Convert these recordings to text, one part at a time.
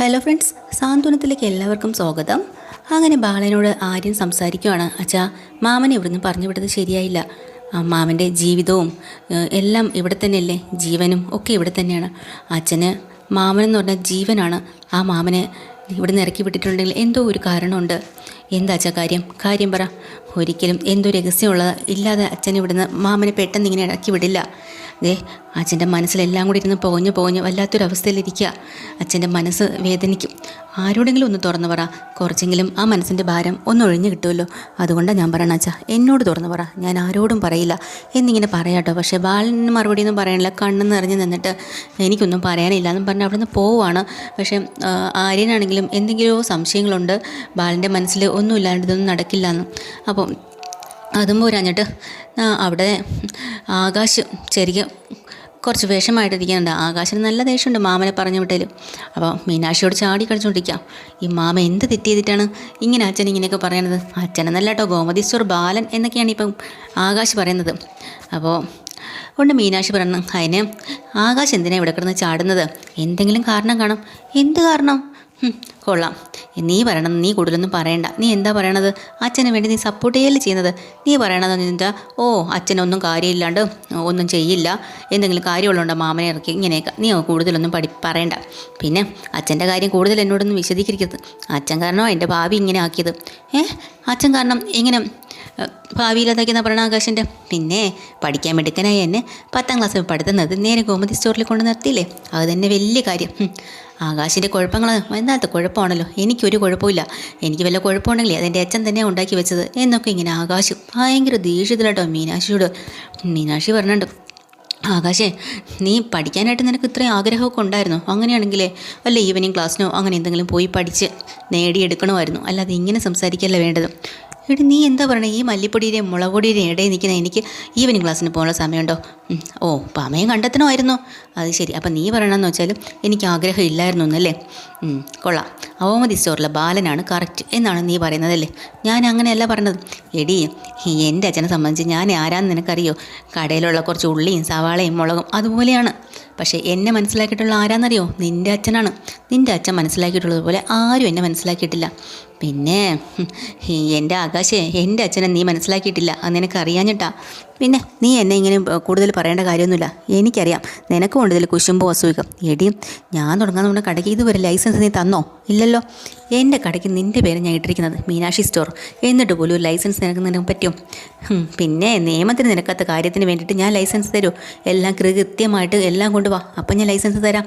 Hello friends, സാന്ത്വനത്തിലേക്ക് എല്ലാവർക്കും സ്വാഗതം. അങ്ങനെ ബാലനോട് ആര്യൻ സംസാരിക്കുകയാണ്. അച്ഛാ, മാമനെ ഇവിടുന്ന് പറഞ്ഞു വിട്ടത് ശരിയായില്ല. മാമൻ്റെ ജീവിതവും എല്ലാം ഇവിടെ തന്നെയല്ലേ, ജീവനും ഒക്കെ ഇവിടെ തന്നെയാണ്. അച്ഛന് മാമനെന്ന് പറഞ്ഞാൽ ജീവനാണ്. ആ മാമനെ ഇവിടുന്ന് ഇറക്കി വിട്ടിട്ടുണ്ടെങ്കിൽ എന്തോ ഒരു കാരണമുണ്ട്. എന്താ അച്ഛാ കാര്യം പറ. ഒരിക്കലും എന്തോ രഹസ്യമുള്ള ഇല്ലാതെ അച്ഛൻ ഇവിടുന്ന് മാമനെ പെട്ടെന്ന് ഇങ്ങനെ ഇറക്കി വിടില്ല. അച്ഛൻ്റെ മനസ്സിലെല്ലാം കൂടി ഇരുന്ന് പോഞ്ഞ് വല്ലാത്തൊരവസ്ഥയിലിരിക്കുക. അച്ഛൻ്റെ മനസ്സ് വേദനിക്കും. ആരോടെങ്കിലും ഒന്ന് തുറന്നു പറ, കുറച്ചെങ്കിലും ആ മനസ്സിൻ്റെ ഭാരം ഒന്ന് ഒഴിഞ്ഞു കിട്ടുമല്ലോ. അതുകൊണ്ടാണ് ഞാൻ പറയണം അച്ഛാ, എന്നോട് തുറന്നു പറ, ഞാൻ ആരോടും പറയില്ല എന്നിങ്ങനെ പറയാട്ടോ. പക്ഷേ ബാലന് മറുപടിയൊന്നും പറയാനില്ല. കണ്ണെന്ന് നിറഞ്ഞ് നിന്നിട്ട് എനിക്കൊന്നും പറയാനില്ല എന്നും പറഞ്ഞ് അവിടെ നിന്ന് പോവുകയാണ്. പക്ഷേ ആര്യനാണെങ്കിലും എന്തെങ്കിലുമോ സംശയങ്ങളുണ്ട്. ബാലൻ്റെ മനസ്സിൽ ഒന്നുമില്ലാണ്ട് ഇതൊന്നും നടക്കില്ല എന്ന്. അപ്പം അതും പോരാഞ്ഞിട്ട് അവിടെ ആകാശ് ചെറിയ കുറച്ച് വിഷമായിട്ടിരിക്കുന്നുണ്ട്. ആകാശിന് നല്ല ദേഷ്യമുണ്ട് മാമനെ പറഞ്ഞു വിട്ടേലും. അപ്പോൾ മീനാക്ഷിയോട് ചാടി കളിച്ചുകൊണ്ടിരിക്കാം. ഈ മാമ എന്ത് തെറ്റ് ചെയ്തിട്ടാണ് ഇങ്ങനെ അച്ഛൻ ഇങ്ങനെയൊക്കെ പറയണത്? അച്ഛനെന്നല്ല കേട്ടോ, ഗോമതീശ്വർ ബാലൻ എന്നൊക്കെയാണ് ഇപ്പം ആകാശ് പറയുന്നത്. അപ്പോൾ കൊണ്ട് മീനാക്ഷി പറഞ്ഞു, അതിന് ആകാശ് എന്തിനാണ് ഇവിടെ കിടന്ന് ചാടുന്നത്? എന്തെങ്കിലും കാരണം കാണും. എന്ത് കാരണം? കൊള്ളാം, നീ പറയണം. നീ കൂടുതലൊന്നും പറയണ്ട. നീ എന്താ പറയണത്? അച്ഛന് വേണ്ടി നീ സപ്പോർട്ട് ചെയ്യല്ലേ ചെയ്യുന്നത്. നീ പറയണത് എന്താ? അച്ഛനൊന്നും കാര്യമില്ലാണ്ട് ഒന്നും ചെയ്യില്ല, എന്തെങ്കിലും കാര്യമുള്ളതുണ്ടോ മാമനെ ഇറക്കി ഇങ്ങനെയൊക്കെ. നീ കൂടുതലൊന്നും പറയണ്ട. പിന്നെ അച്ഛൻ്റെ കാര്യം കൂടുതൽ എന്നോടൊന്നും വിശദീകരിക്കരുത്. അച്ഛൻ കാരണോ എൻ്റെ ഭാവി ഇങ്ങനെ ആക്കിയത്. അച്ഛൻ കാരണം ഇങ്ങനെ ഭാവിയില്ലാതാക്കിയെന്നാ പറയണ ആകാശൻ്റെ. പിന്നെ പഠിക്കാൻ മിടുക്കനായി എന്നെ 10ാം ക്ലാസ്സിൽ പഠിത്തുന്നത് നേരെ ഗോമതി സ്റ്റോറിൽ കൊണ്ട് നിർത്തിയില്ലേ, അത് തന്നെ വലിയ കാര്യം. ആകാശിൻ്റെ കുഴപ്പങ്ങൾ എന്താത്ത കുഴപ്പമാണല്ലോ, എനിക്കൊരു കുഴപ്പമില്ല. എനിക്ക് വല്ല കുഴപ്പമുണ്ടെങ്കിലേ അതെൻ്റെ അച്ഛൻ തന്നെയാണ് ഉണ്ടാക്കി വെച്ചത് എന്നൊക്കെ ഇങ്ങനെ ആകാശം ഭയങ്കര ദേഷ്യത്തിലാട്ടോ മീനാക്ഷിയോട്. മീനാക്ഷി പറഞ്ഞിട്ടുണ്ട്, ആകാശേ, നീ പഠിക്കാനായിട്ട് നിനക്ക് ഇത്രയും ആഗ്രഹമൊക്കെ ഉണ്ടായിരുന്നോ? അങ്ങനെയാണെങ്കിലേ വല്ല ഈവനിങ് ക്ലാസ്സിനോ അങ്ങനെ എന്തെങ്കിലും പോയി പഠിച്ച് നേടിയെടുക്കണമായിരുന്നു, അല്ലാതെ ഇങ്ങനെ സംസാരിക്കല്ല വേണ്ടത്. എടി നീ എന്താ പറയണേ? ഈ മല്ലിപ്പൊടിയുടെയും മുളക് പൊടിയുടെയും ഇടയിൽ നിൽക്കുന്ന എനിക്ക് ഈവനിങ് ക്ലാസ്സിന് പോകാനുള്ള സമയമുണ്ടോ? സമയം കണ്ടെത്തണമായിരുന്നോ? അത് ശരി. അപ്പം നീ പറയണമെന്ന് വെച്ചാലും എനിക്ക് ആഗ്രഹം ഇല്ലായിരുന്നു എന്നല്ലേ? കൊള്ളാം. ഗോമതി സ്റ്റോറിലെ ബാലനാണ് കറക്റ്റ് എന്നാണ് നീ പറയുന്നതല്ലേ? ഞാൻ അങ്ങനെയല്ല പറഞ്ഞത്. എടി, എൻ്റെ അച്ഛനെ സംബന്ധിച്ച് ഞാൻ ആരാന്ന് നിനക്കറിയോ? കടയിലുള്ള കുറച്ച് ഉള്ളിയും സവാളയും മുളകും അതുപോലെയാണ്. പക്ഷേ എന്നെ മനസ്സിലാക്കിയിട്ടുള്ള ആരാന്നറിയോ? നിൻ്റെ അച്ഛനാണ്. നിൻ്റെ അച്ഛൻ മനസ്സിലാക്കിയിട്ടുള്ളതുപോലെ ആരും എന്നെ മനസ്സിലാക്കിയിട്ടില്ല. പിന്നെ എൻ്റെ ആകാശേ, എൻ്റെ അച്ഛനെ നീ മനസ്സിലാക്കിയിട്ടില്ല, അത് നിനക്കറിയാഞ്ഞിട്ടാ. പിന്നെ നീ എന്നെ ഇങ്ങനെ കൂടുതൽ പറയേണ്ട കാര്യമൊന്നുമില്ല. എനിക്കറിയാം നിനക്ക് കൊണ്ടതിൽ കുശുമ്പോ അസൂയം. എടി, ഞാൻ തുടങ്ങാൻ നമ്മുടെ കടയ്ക്ക് ഇതുവരെ ലൈസൻസ് നീ തന്നോ? ഇല്ലല്ലോ. എൻ്റെ കടയ്ക്ക് നിൻ്റെ പേര് ഞാൻ ഇട്ടിരിക്കുന്നത് മീനാക്ഷി സ്റ്റോർ. എന്നിട്ട് പോലും ഒരു ലൈസൻസ് നിനക്ക് പറ്റും? പിന്നെ നിയമത്തിന് നിനക്കാത്ത കാര്യത്തിന് വേണ്ടിയിട്ട് ഞാൻ ലൈസൻസ് തരുമോ? എല്ലാം കൃത്യമായിട്ട് എല്ലാം കൊണ്ടുവാ, അപ്പം ഞാൻ ലൈസൻസ് തരാം.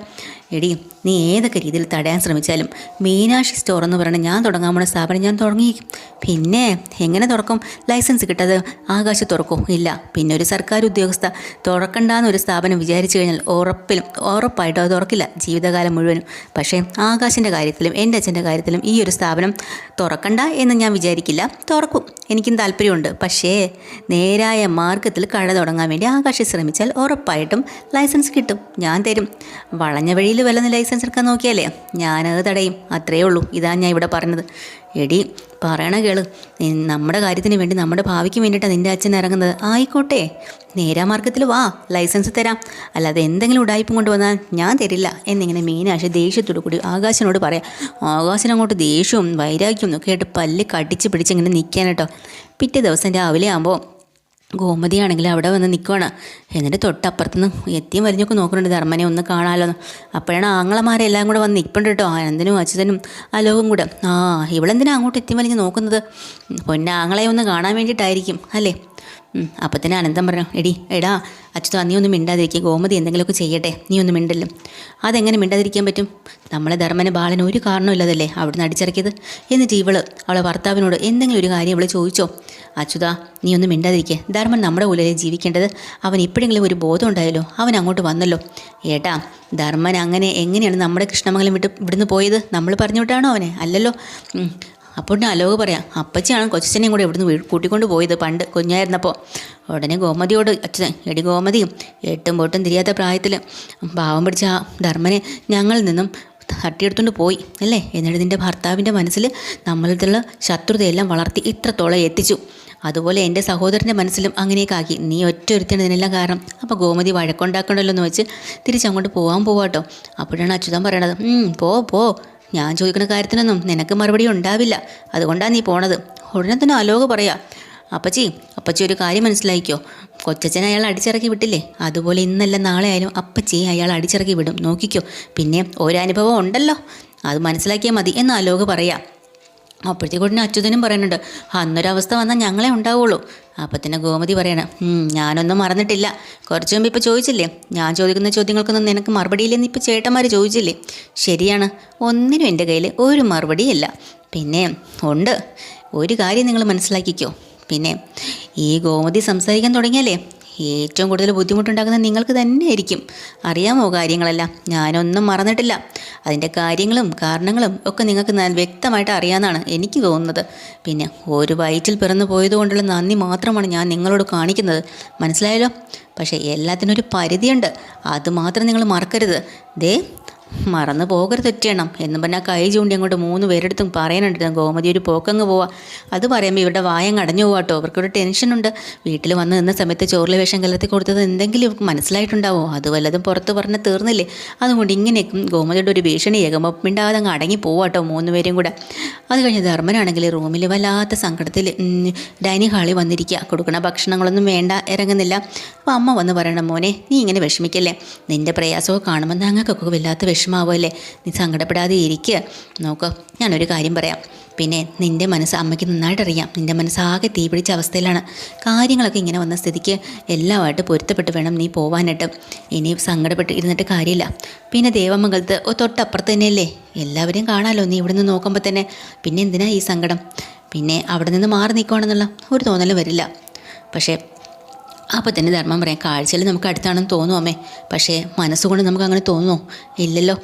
എടി, നീ ഏതൊക്കെ രീതിയിൽ തടയാൻ ശ്രമിച്ചാലും മീനാക്ഷി സ്റ്റോർ എന്ന് പറയുന്നത് ഞാൻ തുടങ്ങാൻ പോണ സ്ഥാപനം ഞാൻ തുടങ്ങിയിരിക്കും. പിന്നെ എങ്ങനെ തുറക്കും? ലൈസൻസ് കിട്ടാതെ ആകാശ് തുറക്കും? ഇല്ല. പിന്നെ ഒരു സർക്കാർ ഉദ്യോഗസ്ഥ തുറക്കണ്ടെന്ന് ഒരു സ്ഥാപനം വിചാരിച്ചു കഴിഞ്ഞാൽ ഉറപ്പായിട്ടും അത് തുറക്കില്ല ജീവിതകാലം മുഴുവനും. പക്ഷേ ആകാശിൻ്റെ കാര്യത്തിലും എൻ്റെ അച്ഛൻ്റെ കാര്യത്തിലും ഈ ഒരു സ്ഥാപനം തുറക്കണ്ട എന്ന് ഞാൻ വിചാരിക്കില്ല. തുറക്കും, എനിക്കും താല്പര്യമുണ്ട്. പക്ഷേ നേരായ മാർഗത്തിൽ കട തുടങ്ങാൻ വേണ്ടി ആകാശ് ശ്രമിച്ചാൽ ഉറപ്പായിട്ടും ലൈസൻസ് കിട്ടും, ഞാൻ തരും. വളഞ്ഞ വഴിയിൽ വല്ല ലൈസൻസ് എടുക്കാൻ നോക്കിയാലേ ഞാനത് തടയും, അത്രയേ ഉള്ളൂ. ഇതാണ് ഞാൻ ഇവിടെ പറഞ്ഞത്. എടി, പറയണ കേള്. നമ്മുടെ കാര്യത്തിന് വേണ്ടി, നമ്മുടെ ഭാവിക്ക് വേണ്ടിയിട്ടാണ് നിൻ്റെ അച്ഛൻ ഇറങ്ങുന്നത്. ആയിക്കോട്ടെ, നേരാമാർഗത്തിൽ വാ, ലൈസൻസ് തരാം. അല്ലാതെ എന്തെങ്കിലും ഉടായ്പം കൊണ്ടുവന്നാൽ ഞാൻ തരില്ല എന്നിങ്ങനെ മീനാക്ഷി ദേഷ്യത്തോടു കൂടി ആകാശിനോട് പറയാം. ആകാശിനങ്ങോട്ട് ദേഷ്യവും വൈരാഗ്യവും ഒക്കെ ആയിട്ട് പല്ല് കടിച്ച് പിടിച്ചിങ്ങനെ നിൽക്കാൻ കേട്ടോ. പിറ്റേ ദിവസം രാവിലെ ആകുമ്പോൾ ഗോമതിയാണെങ്കിൽ അവിടെ വന്ന് നിൽക്കുവാണ്. എന്നിട്ട് തൊട്ടപ്പുറത്തുനിന്ന് എത്തിയും വലിഞ്ഞൊക്കെ നോക്കുന്നുണ്ട് ധർമ്മനെ ഒന്ന് കാണാമല്ലോ. അപ്പോഴാണ് ആങ്ങളമാരെല്ലാം കൂടെ വന്ന് നിൽപ്പുണ്ട് കേട്ടോ, ആനന്ദനും അച്യുതനും അലോകും കൂടെ. ഇവളെന്തിനാ അങ്ങോട്ട് എത്തിയും വലിഞ്ഞ് നോക്കുന്നത്? പൊന്നാങ്ങളെ ഒന്ന് കാണാൻ വേണ്ടിയിട്ടായിരിക്കും അല്ലേ? അപ്പം തന്നെ അനന്തം പറഞ്ഞു, എടാ അച്യുത, നീ ഒന്നും മിണ്ടാതിരിക്കുക. ഗോമതി എന്തെങ്കിലുമൊക്കെ ചെയ്യട്ടെ, നീ ഒന്നും മിണ്ടല്ലോ. അതെങ്ങനെ മിണ്ടാതിരിക്കാൻ പറ്റും? നമ്മളെ ധർമ്മനെ ബാലന് ഒരു കാരണമില്ലാതല്ലേ അവിടുന്ന് അടിച്ചിറക്കിയത്. എന്നിട്ട് അവളെ ഭർത്താവിനോട് എന്തെങ്കിലും ഒരു കാര്യം ഇവള് ചോദിച്ചോ? അച്യുത, നീ ഒന്നും മിണ്ടാതിരിക്കുക. ധർമ്മൻ നമ്മുടെ ഉള്ളിലെ ജീവിക്കേണ്ടത്. അവൻ ഇപ്പോഴെങ്കിലും ഒരു ബോധം ഉണ്ടായല്ലോ, അവൻ അങ്ങോട്ട് വന്നല്ലോ. ഏട്ടാ, ധർമ്മൻ എങ്ങനെയാണ് നമ്മുടെ കൃഷ്ണമംഗലം ഇവിടുന്ന് പോയത്? നമ്മൾ പറഞ്ഞു വിട്ടാണോ അവനെ? അല്ലല്ലോ. അപ്പോൾ അലോക് പറയാം, അപ്പച്ചിയാണ് കൊച്ചനെയും കൂടെ ഇവിടുന്ന് കൂട്ടിക്കൊണ്ട് പോയത് പണ്ട് കുഞ്ഞായിരുന്നപ്പോൾ. ഉടനെ ഗോമതിയോട് അച്ഛൻ, എടി ഗോമതി, എട്ടും പൊട്ടും തിരിയാത്ത പ്രായത്തിൽ പാവം പിടിച്ച ആ ധർമ്മനെ ഞങ്ങളിൽ നിന്നും തട്ടിയെടുത്തുകൊണ്ട് പോയി അല്ലേ? എന്നിട്ട് നിൻ്റെ ഭർത്താവിൻ്റെ മനസ്സിൽ നമ്മളുള്ള ശത്രുതയെല്ലാം വളർത്തി ഇത്രത്തോളം എത്തിച്ചു. അതുപോലെ എൻ്റെ സഹോദരൻ്റെ മനസ്സിലും അങ്ങനെയൊക്കെ ആക്കി. നീ ഒറ്റ ഒരുത്തിന് ഇതിനെല്ലാം കാരണം. അപ്പോൾ ഗോമതി വഴക്കുണ്ടാക്കണ്ടല്ലോ എന്ന് വെച്ച് തിരിച്ചങ്ങോട്ട് പോകാട്ടോ. അപ്പോഴാണ് അച്യുതൻ പറയണത്, പോ ഞാൻ ചോദിക്കുന്ന കാര്യത്തിനൊന്നും നിനക്ക് മറുപടി ഉണ്ടാവില്ല, അതുകൊണ്ടാണ് നീ പോണത്. ഉടനെ തന്നെ അലോക പറയാ, അപ്പച്ചി ഒരു കാര്യം മനസ്സിലാക്കിയോ, കൊച്ചച്ഛൻ അയാൾ അടിച്ചിറക്കി വിട്ടില്ലേ, അതുപോലെ ഇന്നല്ല നാളെ ആയാലും അപ്പച്ചി അയാൾ അടിച്ചിറക്കി വിടും, നോക്കിക്കോ. പിന്നെ ഒരനുഭവം ഉണ്ടല്ലോ, അത് മനസ്സിലാക്കിയാൽ മതി എന്ന് അലോക പറയാം. അപ്പോഴത്തേക്കൂടിന് അച്യുതനും പറയുന്നുണ്ട്, അന്നൊരവസ്ഥ വന്നാൽ ഞങ്ങളെ ഉണ്ടാവുള്ളൂ. അപ്പം തന്നെ ഗോമതി പറയണം, ഞാനൊന്നും മറന്നിട്ടില്ല. കുറച്ച് മുമ്പ് ഇപ്പോൾ ചോദിച്ചില്ലേ, ഞാൻ ചോദിക്കുന്ന ചോദ്യങ്ങൾക്കൊന്നും നിനക്ക് മറുപടിയില്ലെന്ന് ഇപ്പോൾ ചേട്ടന്മാർ ചോദിച്ചില്ലേ? ശരിയാണ്, ഒന്നിനും എൻ്റെ കയ്യിൽ ഒരു മറുപടിയില്ല. പിന്നെ ഉണ്ട്, ഒരു കാര്യം നിങ്ങൾ മനസ്സിലാക്കിക്കോ. പിന്നെ ഈ ഗോമതി സംസാരിക്കാൻ തുടങ്ങിയാലേ ഏറ്റവും കൂടുതൽ ബുദ്ധിമുട്ടുണ്ടാക്കുന്നത് നിങ്ങൾക്ക് തന്നെയായിരിക്കും. അറിയാമോ കാര്യങ്ങളെല്ലാം? ഞാനൊന്നും മറന്നിട്ടില്ല. അതിൻ്റെ കാര്യങ്ങളും കാരണങ്ങളും ഒക്കെ നിങ്ങൾക്ക് വ്യക്തമായിട്ട് അറിയാമെന്നാണ് എനിക്ക് തോന്നുന്നത്. പിന്നെ ഒരു വയറ്റിൽ പിറന്നു പോയതുകൊണ്ടുള്ള നന്ദി മാത്രമാണ് ഞാൻ നിങ്ങളോട് കാണിക്കുന്നത്, മനസ്സിലായല്ലോ? പക്ഷേ എല്ലാത്തിനും ഒരു പരിധിയുണ്ട്, അതുമാത്രം നിങ്ങൾ മറക്കരുത്. ദേ മറന്നു പോകരുത് ഒറ്റയെണ്ണം എന്നും പറഞ്ഞാൽ കൈ ചൂണ്ടി അങ്ങോട്ട് 3 പേരെടുത്തും പറയാനുണ്ട്. ഗോമതി ഒരു പോക്കങ്ങ് പോവാ. അത് പറയുമ്പോൾ ഇവരുടെ വായം അടഞ്ഞു പോവാട്ടോ. അവർക്കൊരു ടെൻഷനുണ്ട്. വീട്ടിൽ വന്ന് നിന്ന സമയത്ത് ചോറിൽ വിഷം കലർത്തി കൊടുത്തത് എന്തെങ്കിലും ഇവർക്ക് മനസ്സിലായിട്ടുണ്ടാവോ? അത് വല്ലതും പുറത്ത് പറഞ്ഞ് തീർന്നില്ലേ? അതുകൊണ്ട് ഇങ്ങനെയൊക്കെ ഗോമതിയുടെ ഒരു ഭീഷണി ഏകുമ്പോൾ മിണ്ടാതെ അങ്ങ് അടങ്ങി പോവാട്ടോ 3 പേരും കൂടെ. അത് കഴിഞ്ഞ് ധർമ്മനാണെങ്കിൽ റൂമിൽ വല്ലാത്ത സങ്കടത്തിൽ ഡൈനിങ് ഹാളിൽ വന്നിരിക്കുക. കൊടുക്കണ ഭക്ഷണങ്ങളൊന്നും വേണ്ട, ഇറങ്ങുന്നില്ല. അപ്പോൾ അമ്മ വന്ന് പറയണം, മോനെ നീ ഇങ്ങനെ വിഷമിക്കല്ലേ, നിൻ്റെ പ്രയാസമൊക്കെ കാണുമ്പോൾ ഞങ്ങൾക്കൊക്കെ വല്ലാത്ത വിഷമാവുമല്ലേ, നീ സങ്കടപ്പെടാതെ ഇരിക്കുക. നോക്ക്, ഞാനൊരു കാര്യം പറയാം. പിന്നെ നിൻ്റെ മനസ്സ് അമ്മയ്ക്ക് നന്നായിട്ടറിയാം. നിൻ്റെ മനസ്സാകെ തീ പിടിച്ച അവസ്ഥയിലാണ്. കാര്യങ്ങളൊക്കെ ഇങ്ങനെ വന്ന സ്ഥിതിക്ക് എല്ലാമായിട്ട് പൊരുത്തപ്പെട്ട് വേണം നീ പോവാനായിട്ട്. ഇനി സങ്കടപ്പെട്ട് ഇരുന്നിട്ട് കാര്യമില്ല. പിന്നെ ദേവമംഗലത്ത് തൊട്ടപ്പുറത്ത് തന്നെയല്ലേ, എല്ലാവരെയും കാണാമല്ലോ നീ ഇവിടെ നിന്ന് നോക്കുമ്പോൾ തന്നെ. പിന്നെ എന്തിനാ ഈ സങ്കടം? പിന്നെ അവിടെ നിന്ന് മാറി നിൽക്കുകയാണെന്നുള്ള ഒരു തോന്നൽ വരില്ല. പക്ഷേ അപ്പോൾ തന്നെ ധർമ്മം പറയാം, കാഴ്ചയിൽ നമുക്ക് അടുത്താണെന്ന് തോന്നുമോ അമ്മേ, പക്ഷേ മനസ്സുകൊണ്ട് നമുക്ക് അങ്ങനെ തോന്നുമോ? ഇല്ലല്ലോ.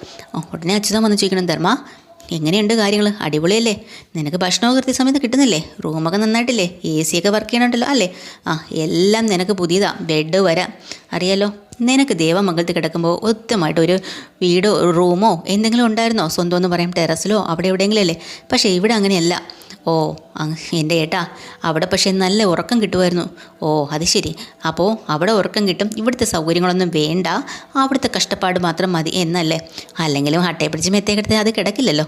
ഉടനെ അച്യുതൻ വന്ന് ചോദിക്കണം, ധർമ്മ എങ്ങനെയുണ്ട് കാര്യങ്ങൾ? അടിപൊളിയല്ലേ? നിനക്ക് ഭക്ഷണമൊക്കെ കൃത്യസമയത്ത് കിട്ടുന്നില്ലേ? റൂമൊക്കെ നന്നായിട്ടില്ലേ? AC ഒക്കെ വർക്ക് ചെയ്യണുണ്ടല്ലോ അല്ലേ? എല്ലാം നിനക്ക് പുതിയതാ, ബെഡ് വരാം. അറിയാലോ, നിനക്ക് ദേവമംഗലത്ത് കിടക്കുമ്പോൾ ഒത്തുമായിട്ടൊരു വീടോ റൂമോ എന്തെങ്കിലും ഉണ്ടായിരുന്നോ? സ്വന്തം എന്ന് പറയാം, ടെറസിലോ അവിടെ എവിടെയെങ്കിലും അല്ലേ? പക്ഷേ ഇവിടെ അങ്ങനെയല്ല. ഓ എൻ്റെ ഏട്ടാ, അവിടെ പക്ഷേ നല്ല ഉറക്കം കിട്ടുമായിരുന്നു. ഓ അത് ശരി, അപ്പോൾ അവിടെ ഉറക്കം കിട്ടും, ഇവിടുത്തെ സൗകര്യങ്ങളൊന്നും വേണ്ട, അവിടുത്തെ കഷ്ടപ്പാട് മാത്രം മതി എന്നല്ലേ? അല്ലെങ്കിലും ഹട്ടയെ പിടിച്ച് മെത്തേക്കെടുത്ത് അത് കിടക്കില്ലല്ലോ.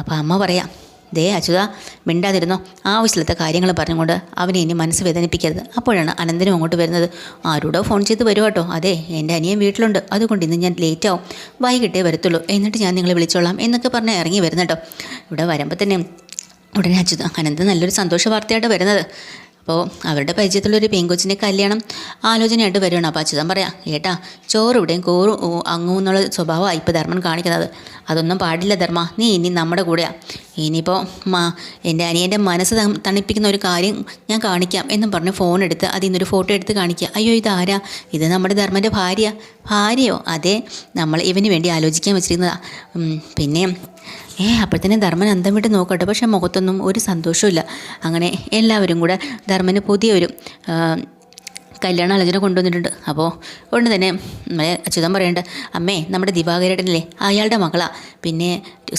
അപ്പോൾ അമ്മ പറയാം, ദേ അച്യുത മിണ്ടാതിരുന്നോ, ആവശ്യമില്ലാത്ത കാര്യങ്ങൾ പറഞ്ഞുകൊണ്ട് അവനെ ഇനി മനസ്സ് വേദനിപ്പിക്കരുത്. അപ്പോഴാണ് അനന്തനും അങ്ങോട്ട് വരുന്നത്. ആരോടോ ഫോൺ ചെയ്ത് വരുക കേട്ടോ. അതെ, എൻ്റെ അനിയൻ വീട്ടിലുണ്ട്, അതുകൊണ്ട് ഇന്ന് ഞാൻ ലേറ്റാവും, വൈകിട്ടേ വരത്തുള്ളൂ, എന്നിട്ട് ഞാൻ നിങ്ങളെ വിളിച്ചോളാം എന്നൊക്കെ പറഞ്ഞ് ഇറങ്ങി വരുന്നുട്ടോ. ഇവിടെ വരുമ്പോൾ തന്നെ ഉടനെ അനന്ത് നല്ലൊരു സന്തോഷ വാർത്തയായിട്ട് വരുന്നത്. അപ്പോൾ അവരുടെ പരിചയത്തിലൊരു പെൺകൊച്ചിൻ്റെ കല്യാണം ആലോചനയായിട്ട് വരുവാണ്. അപ്പോൾ അച്യുതൻ പറയാം, ഏട്ടാ ചോറ് ഇവിടെയും കോറും അങ്ങുമെന്നുള്ള സ്വഭാവമാണ് ഇപ്പോൾ ധർമ്മൻ കാണിക്കുന്നത്. അതൊന്നും പാടില്ല ധർമ്മ, നീ ഇനി നമ്മുടെ കൂടെയാണ്. ഇനിയിപ്പോൾ എൻ്റെ അനിയൻ്റെ മനസ്സ് തണിപ്പിക്കുന്ന ഒരു കാര്യം ഞാൻ കാണിക്കാം എന്നും പറഞ്ഞ് ഫോൺ എടുത്ത് അതിൽ നിന്നൊരു ഫോട്ടോ എടുത്ത് കാണിക്കുക. അയ്യോ ഇതാരാ? ഇത് നമ്മുടെ ധർമ്മൻ്റെ ഭാര്യയോ? അതെ, നമ്മൾ ഇവന് വേണ്ടി ആലോചിക്കാൻ വെച്ചിരുന്നതാണ്. പിന്നെ അപ്പോഴത്തേനെ ധർമ്മൻ അന്തം വിട്ട് നോക്കട്ടെ, പക്ഷേ മുഖത്തൊന്നും ഒരു സന്തോഷമില്ല. അങ്ങനെ എല്ലാവരും കൂടെ ധർമ്മന് പുതിയൊരു കല്യാണ ആലോചന കൊണ്ടുവന്നിട്ടുണ്ട്. അപ്പോൾ ഉടനെ തന്നെ നമ്മളെ അച്യുതൻ പറയുന്നുണ്ട്, അമ്മേ നമ്മുടെ ദിവാകരേട്ടനില്ലേ, അയാളുടെ മകളാണ്, പിന്നെ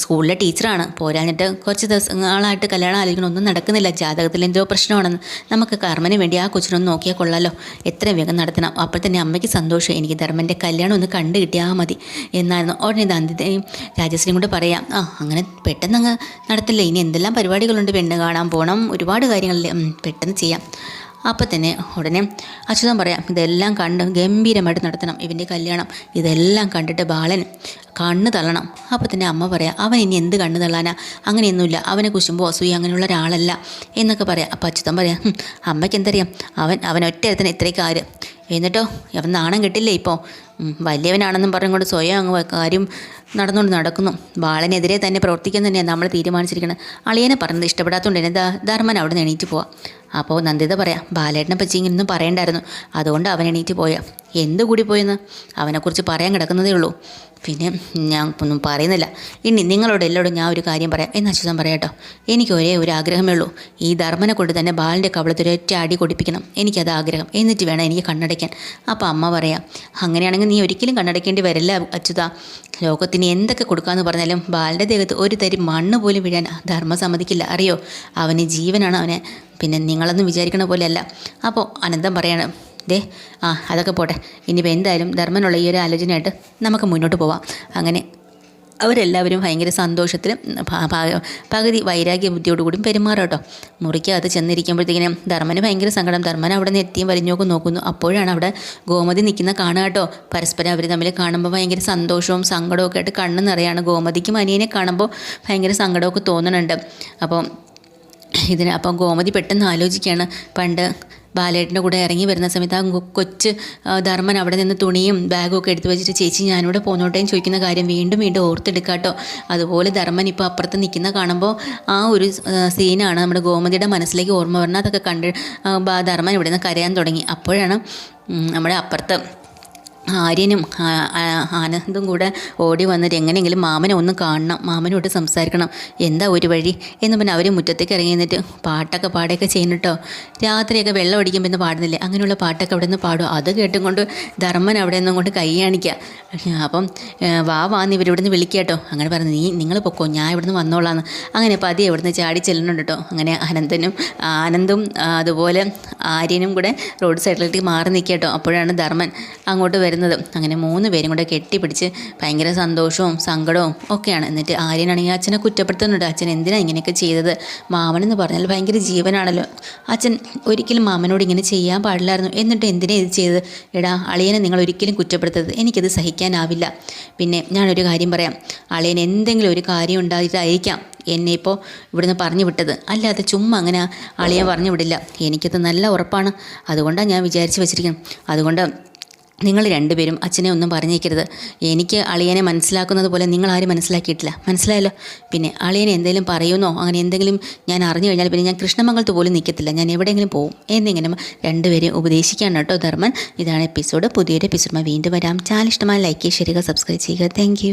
സ്കൂളിലെ ടീച്ചറാണ്, പോരാഞ്ഞിട്ട് കുറച്ച് ദിവസങ്ങളായിട്ട് കല്യാണം ആലോചിക്കണമൊന്നും നടക്കുന്നില്ല, ജാതകത്തിൽ എന്തോ പ്രശ്നമാണെന്ന്. നമുക്ക് കർമ്മന് വേണ്ടി ആ കൊച്ചിനൊന്ന് നോക്കിയാൽ കൊള്ളാലോ, എത്രയും വേഗം നടത്തണം. അപ്പോൾ തന്നെ അമ്മയ്ക്ക് സന്തോഷം, എനിക്ക് ധർമ്മൻ്റെ കല്യാണം ഒന്ന് കണ്ടു കിട്ടിയാൽ മതി എന്നായിരുന്നു. ഉടനെ നന്ദിതയും രാജശ്രീയും കൂടെ പറയാം, അങ്ങനെ പെട്ടെന്ന് അങ്ങ് നടത്തില്ല, ഇനി എന്തെല്ലാം പരിപാടികളുണ്ട്, പെണ്ണ് കാണാൻ പോകണം, ഒരുപാട് കാര്യങ്ങളില്ലേ, പെട്ടെന്ന് ചെയ്യാം. അപ്പം തന്നെ ഉടനെ അച്യുതൻ പറയാം, ഇതെല്ലാം കണ്ട് ഗംഭീരമായിട്ട് നടത്തണം ഇവൻ്റെ കല്യാണം, ഇതെല്ലാം കണ്ടിട്ട് ബാലൻ കണ്ണ് തള്ളണം. അപ്പോൾ തന്നെ അമ്മ പറയാം, അവൻ ഇനി എന്ത് കണ്ണ് തള്ളാനാ, അങ്ങനെയൊന്നുമില്ല, അവനെ കുശുമ്പോ അസൂയ അങ്ങനെയുള്ള ഒരാളല്ല എന്നൊക്കെ പറയാം. അപ്പോൾ അച്യുതൻ പറയാം, അമ്മയ്ക്ക് എന്തറിയാം, അവൻ ഒറ്റ ഇത്രയൊക്കെ ആര്, എന്നിട്ടോ അവൻ നാണം കെട്ടില്ലേ ഇപ്പോൾ, വലിയവനാണെന്നും പറഞ്ഞുകൊണ്ട് സ്വയം അങ്ങ് കാര്യം നടന്നുകൊണ്ട് നടക്കുന്നു. ബാലനെതിരെ തന്നെ പ്രവർത്തിക്കാൻ തന്നെയാണ് നമ്മൾ തീരുമാനിച്ചിരിക്കുന്നത്. അളിയനെ പറഞ്ഞത് ഇഷ്ടപ്പെടാത്തതുകൊണ്ട് തന്നെ ധർമ്മൻ അവിടെ നിന്ന് എണീറ്റ് പോവാം. അപ്പോൾ നന്ദിത പറയാം, ബാലേട്ടനെ പറ്റി ഇങ്ങനൊന്നും പറയണ്ടായിരുന്നു, അതുകൊണ്ട് അവൻ എണീറ്റ് പോയാൽ. എന്ത് കൂടി പോയെന്ന് അവനെക്കുറിച്ച് പറയാൻ കിടക്കുന്നതേ ഉള്ളൂ, പിന്നെ ഞാൻ ഒന്നും പറയുന്നില്ല. ഇനി നിങ്ങളോട് എല്ലാവരും ഞാൻ ഒരു കാര്യം പറയാം എന്ന് അച്യുതൻ പറയാട്ടോ. എനിക്ക് ഒരേ ഒരു ആഗ്രഹമേ ഉള്ളൂ, ഈ ധർമ്മനെ കൊണ്ട് തന്നെ ബാലിൻ്റെ കവളത്തൊരൊറ്റ അടി കൊടുപ്പിക്കണം, എനിക്കത് ആഗ്രഹം, എന്നിട്ട് വേണം എനിക്ക് കണ്ണടയ്ക്കാൻ. അപ്പോൾ അമ്മ പറയാം, അങ്ങനെയാണെങ്കിൽ നീ ഒരിക്കലും കണ്ണടയ്ക്കേണ്ടി വരില്ല അച്യുത, ലോകത്തിന് എന്തൊക്കെ കൊടുക്കാമെന്ന് പറഞ്ഞാലും ബാലിൻ്റെ ദേഹത്ത് ഒരു തരി മണ്ണ് പോലും വീഴാൻ ധർമ്മം സമ്മതിക്കില്ല, അറിയോ, അവന് ജീവനാണ് അവനെ, പിന്നെ നിങ്ങളൊന്നും വിചാരിക്കണ പോലെയല്ല. അപ്പോൾ അനന്തം പറയാണ്, അതൊക്കെ പോട്ടെ, ഇനിയിപ്പോൾ എന്തായാലും ധർമ്മനുള്ള ഈ ഒരു ആലോചനയായിട്ട് നമുക്ക് മുന്നോട്ട് പോവാം. അങ്ങനെ അവരെല്ലാവരും ഭയങ്കര സന്തോഷത്തിലും പകുതി വൈരാഗ്യ ബുദ്ധിയോടുകൂടിയും പെരുമാറും കേട്ടോ. മുറിക്കകത്ത് ചെന്നിരിക്കുമ്പോഴത്തേക്കിനും ധർമ്മന് ഭയങ്കര സങ്കടം. ധർമ്മൻ അവിടെ നിന്ന് എത്തിയും വലിഞ്ഞോക്ക് നോക്കുന്നു. അപ്പോഴാണ് അവിടെ ഗോമതി നിൽക്കുന്ന കാണുക കേട്ടോ. പരസ്പരം അവർ തമ്മിൽ കാണുമ്പോൾ ഭയങ്കര സന്തോഷവും സങ്കടവും ഒക്കെ ആയിട്ട് കണ്ണ് നിറയാണ്. ഗോമതിക്കും അനിയനെ കാണുമ്പോൾ ഭയങ്കര സങ്കടമൊക്കെ തോന്നുന്നുണ്ട്. അപ്പം ഗോമതി പെട്ടെന്ന് ആലോചിക്കുകയാണ്, പണ്ട് ബാലേട്ടൻ്റെ കൂടെ ഇറങ്ങി വരുന്ന സമയത്ത് ആ കൊച്ച് ധർമ്മൻ അവിടെ നിന്ന് തുണിയും ബാഗും ഒക്കെ എടുത്ത് വെച്ചിട്ട് ചേച്ചി ഞാനിവിടെ പോന്നോട്ടേന്ന് ചോദിക്കുന്ന കാര്യം വീണ്ടും വീണ്ടും ഓർത്തെടുക്കാട്ടോ. അതുപോലെ ധർമ്മൻ ഇപ്പോൾ അപ്പുറത്ത് നിൽക്കുന്ന കാണുമ്പോൾ ആ ഒരു സീനാണ് നമ്മുടെ ഗോമതിയുടെ മനസ്സിലേക്ക് ഓർമ്മ വരുന്നത്. അതൊക്കെ കണ്ട് ധർമ്മൻ ഇവിടെ നിന്ന് കരയാൻ തുടങ്ങി. അപ്പോഴാണ് നമ്മുടെ അപ്പുറത്ത് ആര്യനും ആനന്ദും കൂടെ ഓടി വന്നിട്ട് എങ്ങനെയെങ്കിലും മാമനെ ഒന്ന് കാണണം, മാമനോട് സംസാരിക്കണം, എന്താ ഒരു വഴി എന്ന് പറഞ്ഞാൽ അവർ മുറ്റത്തേക്ക് ഇറങ്ങി നിന്നിട്ട് പാട്ടൊക്കെ പാടുകയൊക്കെ ചെയ്യുന്നുട്ടോ. രാത്രിയൊക്കെ വെള്ളം അടിക്കുമ്പോൾ ഇന്ന് പാടുന്നില്ലേ, അങ്ങനെയുള്ള പാട്ടൊക്കെ അവിടെ നിന്ന് പാടും. അത് കേട്ടുകൊണ്ട് ധർമ്മൻ അവിടെ നിന്നും കൊണ്ട് കൈ കാണിക്കുക. അപ്പം വാന്ന് ഇവരിവിടെ നിന്ന് വിളിക്കുക കേട്ടോ. അങ്ങനെ പറഞ്ഞു, നിങ്ങൾ പൊക്കോ, ഞാൻ ഇവിടുന്ന് വന്നോളാന്ന്. അങ്ങനെ പതി ഇവിടുന്ന് ചാടി ചെല്ലുന്നുണ്ട് കേട്ടോ. അങ്ങനെ ആനന്ദും അതുപോലെ ആര്യനും കൂടെ റോഡ് സൈഡിലേക്ക് മാറി നിൽക്കുക കേട്ടോ. അപ്പോഴാണ് ധർമ്മൻ അങ്ങോട്ട് വരുന്നത്. അങ്ങനെ 3 പേരും കൂടെ കെട്ടിപ്പിടിച്ച് ഭയങ്കര സന്തോഷവും സങ്കടവും ഒക്കെയാണ്. എന്നിട്ട് ആര്യനാണെങ്കിൽ അച്ഛനെ കുറ്റപ്പെടുത്തുന്നുണ്ട്. അച്ഛൻ എന്തിനാണ് ഇങ്ങനെയൊക്കെ ചെയ്തത്? മാമനെന്ന് പറഞ്ഞാൽ ഭയങ്കര ജീവനാണല്ലോ. അച്ഛൻ ഒരിക്കലും മാമനോട് ഇങ്ങനെ ചെയ്യാൻ പാടില്ലായിരുന്നു. എന്നിട്ട് എന്തിനാ ഇത് ചെയ്തത്? എടാ, അളിയനെ നിങ്ങൾ ഒരിക്കലും കുറ്റപ്പെടുത്തരുത്, എനിക്കത് സഹിക്കാനാവില്ല. പിന്നെ ഞാനൊരു കാര്യം പറയാം, അളിയൻ എന്തെങ്കിലും ഒരു കാര്യം ഉണ്ടായിട്ടായിരിക്കാം എന്നെ ഇപ്പോൾ ഇവിടുന്ന് പറഞ്ഞു വിട്ടത്, അല്ലാതെ ചുമ്മാ അങ്ങനെ അളിയൻ പറഞ്ഞു വിടില്ല. എനിക്കത് നല്ല ഉറപ്പാണ്. അതുകൊണ്ടാണ് ഞാൻ വിചാരിച്ച് വെച്ചിരിക്കുന്നത്. അതുകൊണ്ട് നിങ്ങൾ 2 പേരും അച്ഛനെ ഒന്നും പറഞ്ഞേക്കരുത്. എനിക്ക് അളിയനെ മനസ്സിലാക്കുന്നത് പോലെ നിങ്ങൾ ആരും മനസ്സിലാക്കിയിട്ടില്ല, മനസ്സിലായല്ലോ. പിന്നെ അളിയനെ എന്തെങ്കിലും പറയുന്നോ അങ്ങനെ എന്തെങ്കിലും ഞാൻ അറിഞ്ഞു കഴിഞ്ഞാൽ പിന്നെ ഞാൻ കൃഷ്ണമംഗലത്ത് പോലും നിൽക്കത്തില്ല, ഞാൻ എവിടെയെങ്കിലും പോവും എന്നിങ്ങനെ 2 പേരെയും ഉപദേശിക്കുകയാണ് കേട്ടോ ധർമ്മൻ. ഇതാണ് എപ്പിസോഡ്. പുതിയൊരു എപ്പിസോഡ് വീണ്ടും വരാം. ചാനൽ ഇഷ്ടമായി ലൈക്ക് ചെയ്യുക, സബ്സ്ക്രൈബ് ചെയ്യുക. താങ്ക്